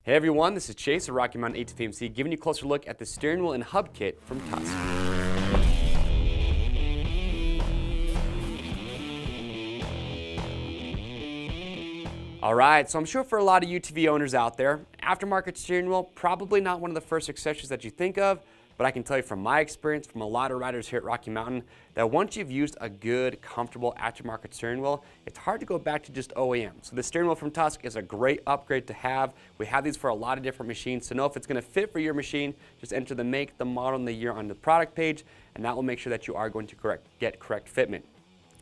Hey everyone, this is Chase of Rocky Mountain UTV MC giving you a closer look at the steering wheel and hub kit from Tusk. Alright, so I'm sure for a lot of UTV owners out there, aftermarket steering wheel, probably not one of the first accessories that you think of, but I can tell you from my experience, from a lot of riders here at Rocky Mountain, that once you've used a good, comfortable aftermarket steering wheel, it's hard to go back to just OEM. So the steering wheel from Tusk is a great upgrade to have. We have these for a lot of different machines. To know if it's going to fit for your machine, just enter the make, the model, and the year on the product page, and that will make sure that you are going to get correct fitment.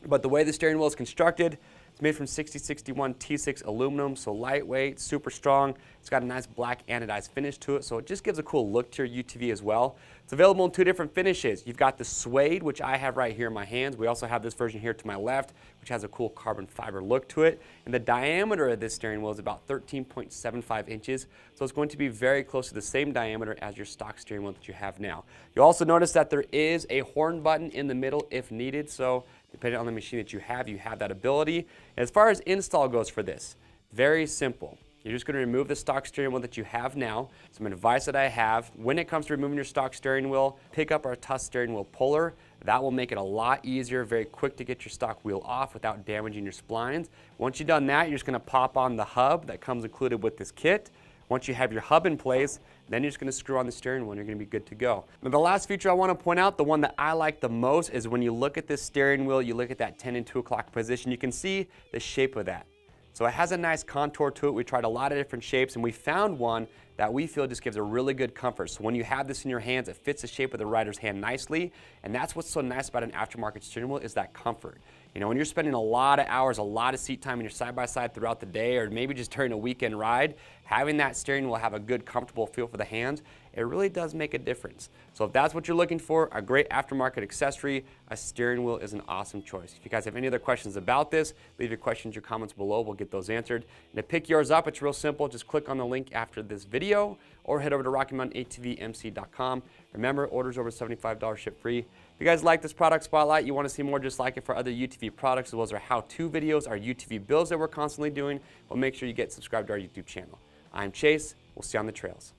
But the way the steering wheel is constructed, it's made from 6061 T6 aluminum, so lightweight, super strong. It's got a nice black anodized finish to it, so it just gives a cool look to your UTV as well. It's available in two different finishes. You've got the suede, which I have right here in my hands. We also have this version here to my left, which has a cool carbon fiber look to it. And the diameter of this steering wheel is about 13.75 inches, so it's going to be very close to the same diameter as your stock steering wheel that you have now. You'll also notice that there is a horn button in the middle if needed, so depending on the machine that you have that ability. And as far as install goes for this, very simple. You're just going to remove the stock steering wheel that you have now. Some advice that I have, when it comes to removing your stock steering wheel, pick up our Tusk steering wheel puller. That will make it a lot easier, very quick to get your stock wheel off without damaging your splines. Once you've done that, you're just going to pop on the hub that comes included with this kit. Once you have your hub in place, then you're just going to screw on the steering wheel and you're going to be good to go. Now the last feature I want to point out, the one that I like the most, is when you look at this steering wheel, you look at that 10 and 2 o'clock position, you can see the shape of that. So it has a nice contour to it. We tried a lot of different shapes and we found one that we feel just gives a really good comfort. So when you have this in your hands, it fits the shape of the rider's hand nicely. And that's what's so nice about an aftermarket steering wheel, is that comfort. You know, when you're spending a lot of hours, a lot of seat time in your side-by-side throughout the day, or maybe just during a weekend ride, having that steering wheel have a good, comfortable feel for the hands, it really does make a difference. So if that's what you're looking for, a great aftermarket accessory, a steering wheel is an awesome choice. If you guys have any other questions about this, leave your questions, your comments below. We'll get those answered. And to pick yours up, it's real simple. Just click on the link after this video or head over to RockyMountainATVMC.com. Remember, orders over $75 ship free. If you guys like this product spotlight, you want to see more just like it for other UTV products, as well as our how-to videos, our UTV builds that we're constantly doing, well, make sure you get subscribed to our YouTube channel. I'm Chase. We'll see you on the trails.